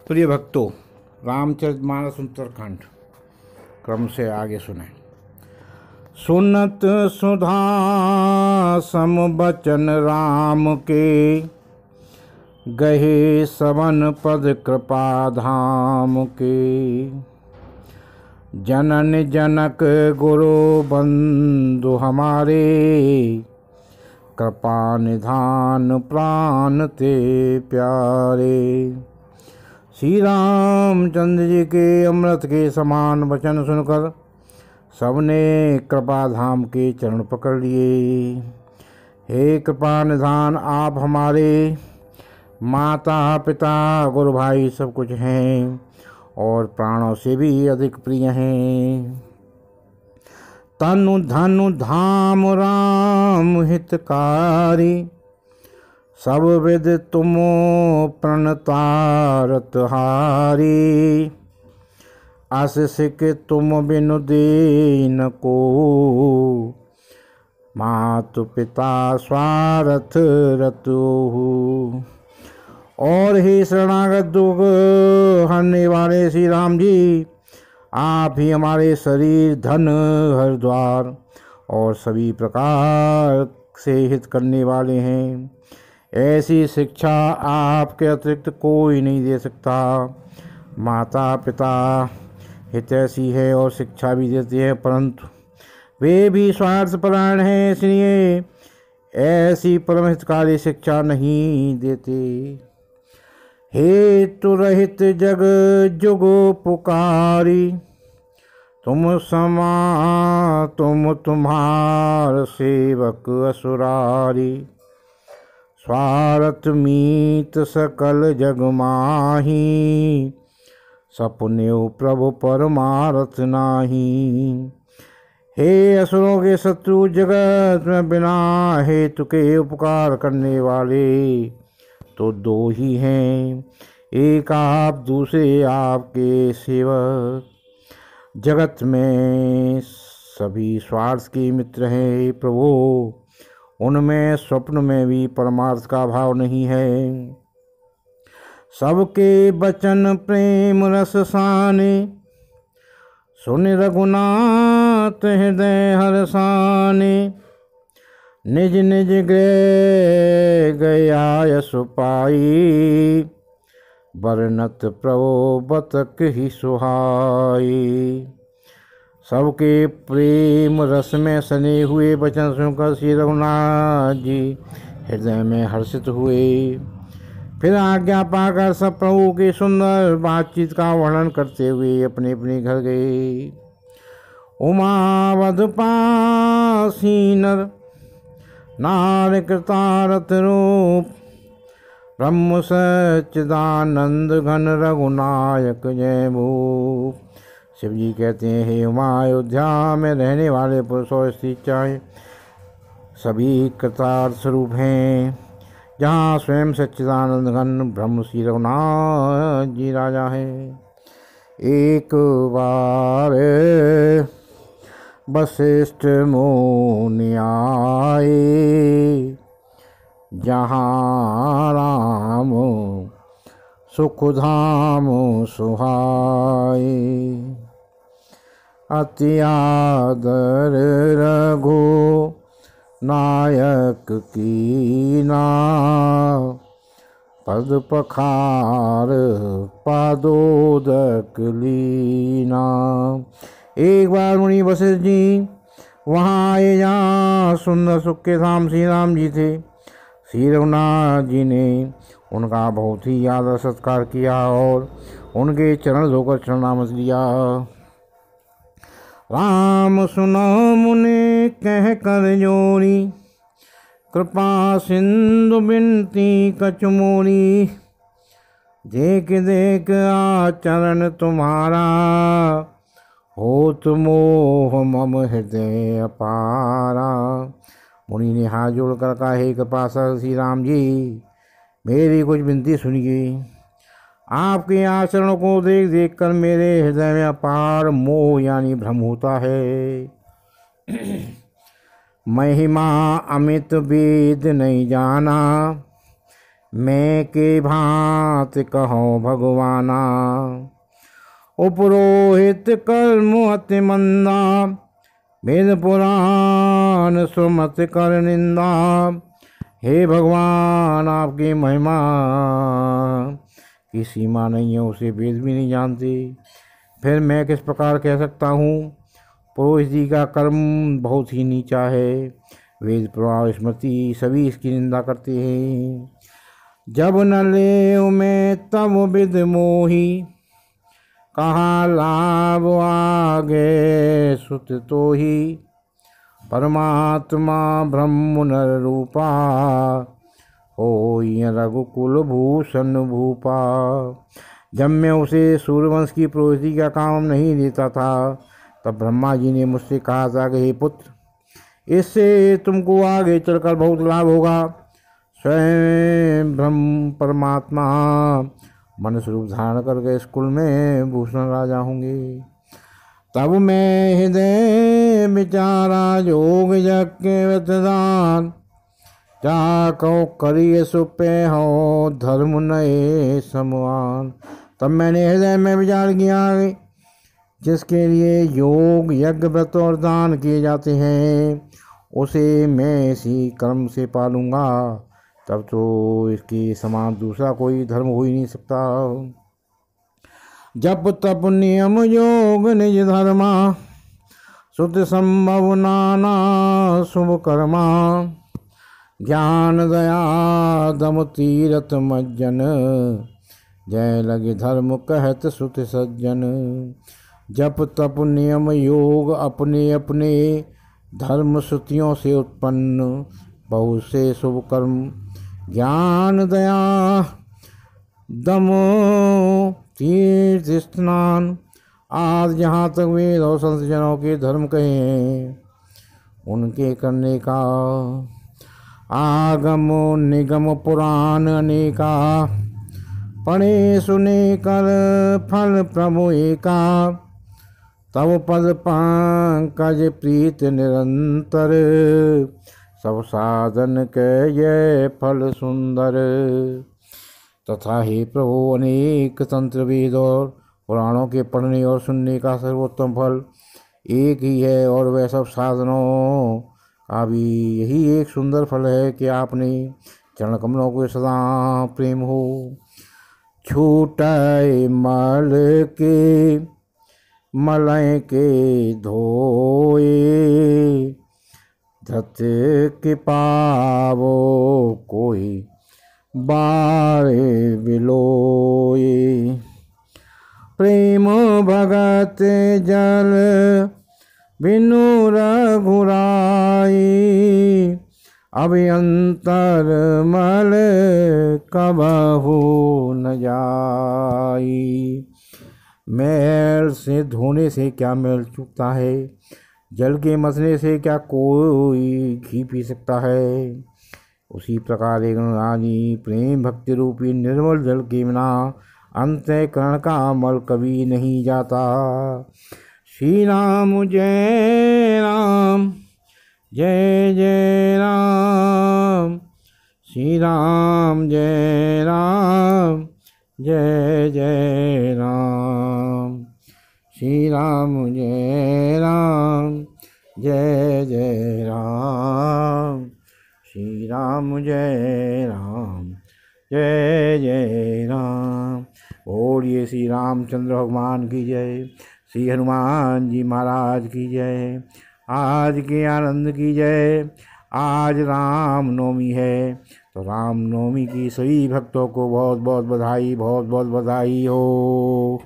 प्रिय भक्तों, रामचरितमानस उत्तरखंड क्रम से आगे सुने। सुनत सुधा सम बचन राम के, गहे सवन पद कृपा धाम के। जनन जनक गुरु बंधु हमारे, कृपा निधान प्राण ते प्यारे। श्री रामचंद्र जी के अमृत के समान वचन सुनकर सबने कृपा धाम के चरण पकड़ लिए। हे कृपा निधान, आप हमारे माता पिता गुरु भाई सब कुछ हैं और प्राणों से भी अधिक प्रिय हैं। तनु धनु धाम राम हितकारी, सब विद तुमो प्रणतारत हारी। आशिष तुम बिनु दीन को, मातु पिता स्वार्थ रतु। और हे शरणागत दुख हरने वाले श्री राम जी, आप ही हमारे शरीर धन हर द्वार और सभी प्रकार से हित करने वाले हैं। ऐसी शिक्षा आपके अतिरिक्त कोई नहीं दे सकता। माता पिता हित ऐसी है और शिक्षा भी देती है, परंतु वे भी स्वार्थपरायण हैं, इसलिए ऐसी परम हितकारी शिक्षा नहीं देते। हेतु रहित जग जुग पुकारी, तुम समा तुम तुम्हार सेवक असुरारी। स्वार्थ मीत सकल जग माही, सपनेउ प्रभु परमारथ नाही। हे असुरों के शत्रु, जगत में बिना हेतु के उपकार करने वाले तो दो ही हैं, एक आप दूसरे आपके सेवक। जगत में सभी स्वार्थ के मित्र हैं प्रभु, उनमें स्वप्न में भी परमार्थ का भाव नहीं है। सबके बचन प्रेम रस साने, सुन रघुनाथ हृदय हर्षाने। निज निज गृह गया यशु पाई, बरनत प्रभु बतक ही सुहाई। सबके प्रेम रस में सने हुए वचन सुनकर श्री रघुनाथ जी हृदय में हर्षित हुए। फिर आज्ञा पाकर सब प्रभु की सुंदर बातचीत का वर्णन करते हुए अपने अपने घर गए। उमावध पासी नर नार कृतारथ रूप, ब्रह्म सच्चिदानंद घन रघुनायक जय भूप। शिव जी कहते हैं, हे उमा, अयोध्या में रहने वाले पुरुष और स्त्री चाहे सभी कृतार्थ स्वरूप हैं, जहाँ स्वयं सच्चिदानंद घन ब्रह्म श्री रघुनाथ जी राजा हैं। एक बार वशिष्ठ मुनि आए, जहाँ राम सुखधाम सुहाए। अति आदर रघु नायक कीना, पद पखार पादोदक लीना। एक बार मुनि वशिष्ठ जी वहाँ आए, जहाँ सुंदर सुख के धाम श्री राम जी थे। श्री रघुनाथ जी ने उनका बहुत ही आदर सत्कार किया और उनके चरण धोकर चरणामृत लिया। राम सुनो मुनि कह कर जोरी, कृपा सिंधु बिनती कछु मोरी। देख देख आचरण तुम्हारा, होत मोह मम हृदय अपारा। मुनि ने हाथ जोड़कर कहा, हे कृपा सर श्री राम जी, मेरी कुछ विनती सुनिए। आपके आचरणों को देख देख कर मेरे हृदय में अपार मोह यानी भ्रम होता है। महिमा अमित वेद नहीं जाना, मैं के भांति कहो भगवाना। उपरोहित कर्म अति मंदा, वेद पुराण सुमत कर निंदा। हे भगवान आपकी महिमा की सीमा नहीं है, उसे वेद भी नहीं जानते, फिर मैं किस प्रकार कह सकता हूँ। पुरोहित जी का कर्म बहुत ही नीचा है, वेद पुराण स्मृति सभी इसकी निंदा करते हैं। जब न ले में तब विद मोही, कहाँ लाभ आगे सुत तो ही। परमात्मा ब्रह्म नर रूपा, हो रघुकुल भूषण भूपा। जब मैं उसे सूर्यवंश की पुरोहिती का काम नहीं देता था, तब ब्रह्मा जी ने मुझसे कहा था कि हे पुत्र, इससे तुमको आगे चलकर बहुत लाभ होगा। स्वयं ब्रह्म परमात्मा मनुष्य रूप धारण करके इस कुल में भूषण राजा होंगे। तब मैं हृदय विचारा जोग यज्ञ दान, जा कहो करिए सुपे हो धर्म नए समान। तब मैंने हृदय में विचार किया, जिसके लिए योग यज्ञ व्रत और दान किए जाते हैं, उसे मैं इसी कर्म से पालूंगा। तब तो इसके समान दूसरा कोई धर्म हो ही नहीं सकता। जप तप नियम योग निज धर्मा, शुद्ध संभव नाना शुभ कर्मा। ज्ञान दया दम तीरथ मज्जन, जय लगे धर्म कहत सुत सज्जन। जप तप नियम योग अपने अपने धर्म श्रुतियों से उत्पन्न बहुत से शुभ कर्म। ज्ञान दया दम तीर्थ स्नान आज जहाँ तक वेद और संत जनों के धर्म कहे हैं, उनके करने का। आगम निगम पुराण अनेका, पढ़े सुने कर फल प्रभु एका। तब पद पंकज प्रीत निरंतर, सब साधन के ये फल सुंदर। तथा हे प्रभु अनेक तंत्र वेद और पुराणों के पढ़ने और सुनने का सर्वोत्तम फल एक ही है, और वह सब साधनों का भी यही एक सुंदर फल है कि आपने चरण कमलों को सदा प्रेम हो। छूटे मल के मलय के धोए, धत के पावो कोई बारे बिलोए। प्रेम भगत जल बिनु रघुराई, अभ्यंतर मल कबहु न जाई। मैल से धोने से क्या मैल चूकता है, जल के मसने से क्या कोई घी पी सकता है। उसी प्रकार एक रानी प्रेम भक्ति रूपी निर्मल जल के बिना अंतःकरण का मल कभी नहीं जाता। श्री राम जय राम जय जय राम, श्री राम जय राम जय जय राम, श्री राम जय राम जय जय राम, श्री राम जय राम जय जय राम। बोलिए श्री रामचंद्र भगवान की जय, श्री हनुमान जी महाराज की जय, आज के आनंद की जय। आज राम नवमी है, तो राम नवमी की सभी भक्तों को बहुत बहुत बधाई, बहुत बहुत बधाई हो।